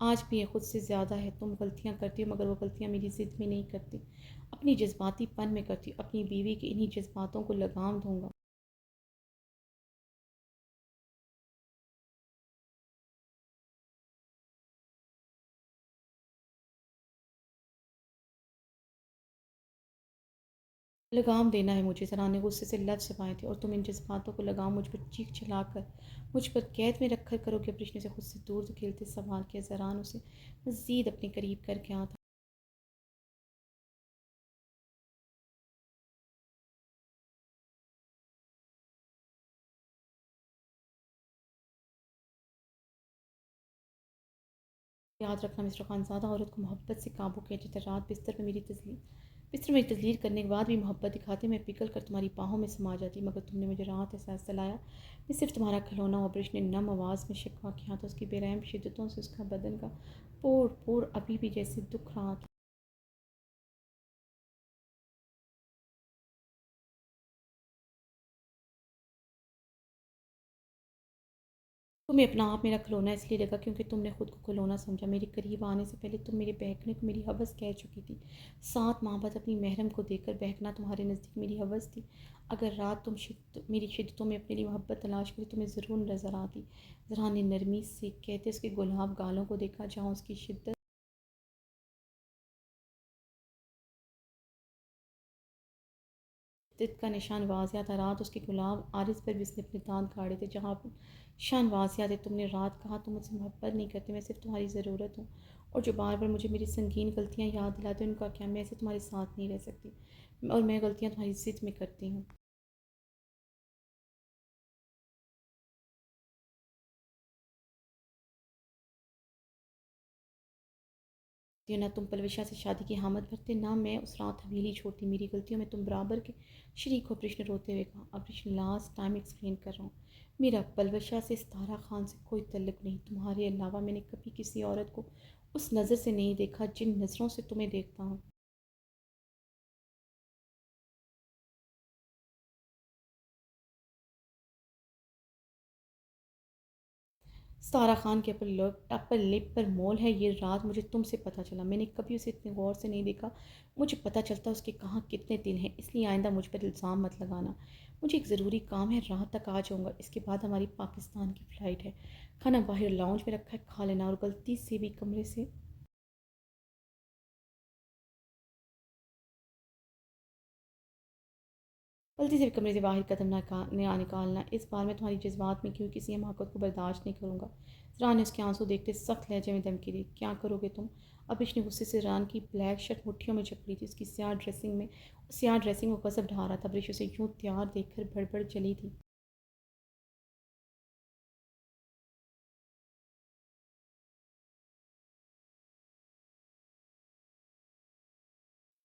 آج بھی ہے، خود سے زیادہ ہے۔ تم غلطیاں کرتی ہو، مگر وہ غلطیاں میری ضد میں نہیں کرتی، اپنی جذباتی پن میں کرتی ہو۔ اپنی بیوی کے انہی جذباتوں کو لگام دوں گا؟ لگام دینا ہے مجھے؟ ذرا نے غصے سے لفظ چبائے تھے۔ اور تم ان جذباتوں کو لگام مجھ پر چیخ چلا کر، مجھ پر قید میں رکھ کر کرو گے؟ ابریش نے اسے خود سے دور دھکیلتے سوال کیا۔ زران اسے مزید اپنے قریب کر گیا تھا۔ یاد رکھنا مسٹر خانزادہ، عورت کو محبت سے قابو کیا جاتا ہے۔ رات بستر میں تذلیل کرنے کے بعد بھی محبت دکھاتے میں پگھل کر تمہاری باہوں میں سما جاتی، مگر تم نے مجھے رات احساس دلایا میں صرف تمہارا کھلونا ہوں۔ ابریش نے نم آواز میں شکوہ کیا تھا۔ اس کی بے رحم شدتوں سے اس کا بدن کا پور پور ابھی بھی جیسے دکھ رہا تھا۔ تمہیں اپنا آپ میرا کھلونا اس لیے لگا کیونکہ تم نے خود کو کھلونا سمجھا۔ میرے قریب آنے سے پہلے تم میرے بہکنے کو میری ہوس کہہ چکی تھی۔ 7 ماہ بعد اپنی محرم کو دیکھ کر بہکنا تمہارے نزدیک میری ہوس تھی؟ اگر رات تم میری شدتوں میں اپنے لیے محبت تلاش کرتی تمہیں ضرور نظر آتی۔ ذرا نے نرمی سے کہتے اس کے گلاب گالوں کو دیکھا، جہاں اس کی شدت کا نشان واضح تھا۔ رات اس کے گلاب عارض پر بھی اس نے اپنے دانت گاڑے تھے، جہاں شان واضح تھے۔ تم نے رات کہا تم مجھ سے محبت نہیں کرتے، میں صرف تمہاری ضرورت ہوں، اور جو بار بار مجھے میری سنگین غلطیاں یاد دلاتے ہیں ان کا کیا؟ میں ایسے تمہارے ساتھ نہیں رہ سکتی، اور میں غلطیاں تمہاری ضد میں کرتی ہوں۔ نہ تم پلوشا سے شادی کی حامد بھرتے، نہ میں اس رات حویلی چھوڑتی۔ میری غلطیوں میں تم برابر کے شریک ہو، ابریش نے روتے ہوئے کہا۔ ابریش نے لاسٹ ٹائم ایکسپلین کر رہا ہوں، میرا پلوشا سے ستارہ خان سے کوئی تعلق نہیں۔ تمہارے علاوہ میں نے کبھی کسی عورت کو اس نظر سے نہیں دیکھا جن نظروں سے تمہیں دیکھتا ہوں۔ ستارہ خان کے اپر لپ پر مول ہے، یہ رات مجھے تم سے پتہ چلا۔ میں نے کبھی اسے اتنے غور سے نہیں دیکھا، مجھے پتہ چلتا اس کے کہاں کتنے دل ہیں، اس لیے آئندہ مجھ پر الزام مت لگانا۔ مجھے ایک ضروری کام ہے، رات تک آ جاؤں گا، اس کے بعد ہماری پاکستان کی فلائٹ ہے۔ کھانا باہر لاؤنج میں رکھا ہے، کھا لینا، اور غلطی سے بھی کمرے سے باہر قدم نہ نکالنا، اس بار میں تمہاری جذبات میں کیوں کسی حماقت کو برداشت نہیں کروں گا۔ ران نے اس کے آنسو دیکھتے سخت لہجے میں دھمکی دی۔ کیا کرو گے تم؟ ابریش نے غصے سے ران کی بلیک شرٹ مٹھیوں میں جکڑی تھی، اس کی سیاہ ڈریسنگ کو غصب ڈھا رہا تھا۔ ابریش اسے یوں تیار دیکھ کر بڑبڑ چلی تھی۔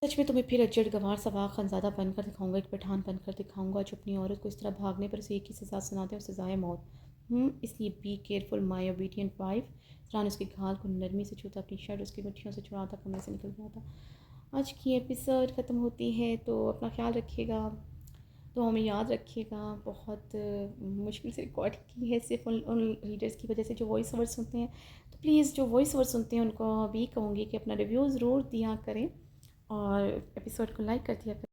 سچ میں تمہیں پھر اجڑ گوار سواق خانزادہ بن کر دکھاؤں گا، ایک پٹھان بن کر دکھاؤں گا جو اپنی عورت کو اس طرح بھاگنے پر اسے ایک ہی سزا سناتے ہیں، اور سزائے موت۔ اس لیے be careful my obedient wife. ران اس کے گھال کو نرمی سے چھوتا، اپنی شرٹ اس کی مٹھیوں سے چھڑاتا کمرے سے نکل گیا تھا۔ آج کی ایپیسوڈ ختم ہوتی ہے، تو اپنا خیال رکھیے گا، تو ہمیں یاد رکھیے گا۔ بہت مشکل سے ریکارڈ کی ہے، صرف ان ریڈرز کی وجہ سے جو وائس اوور سنتے ہیں، تو پلیز جو وائس اوور سنتے ہیں ان کو بھی کہوں گی کہ اپنا ریویو ضرور دیا کریں، اور ایپیسوڈ کو لائک کر دیا کریں،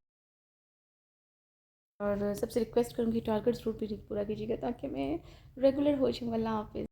اور سب سے ریکویسٹ کروں گی ٹارگٹ ضرور پورا کیجیے گا تاکہ میں ریگولر ہو جاؤں۔ اللہ حافظ۔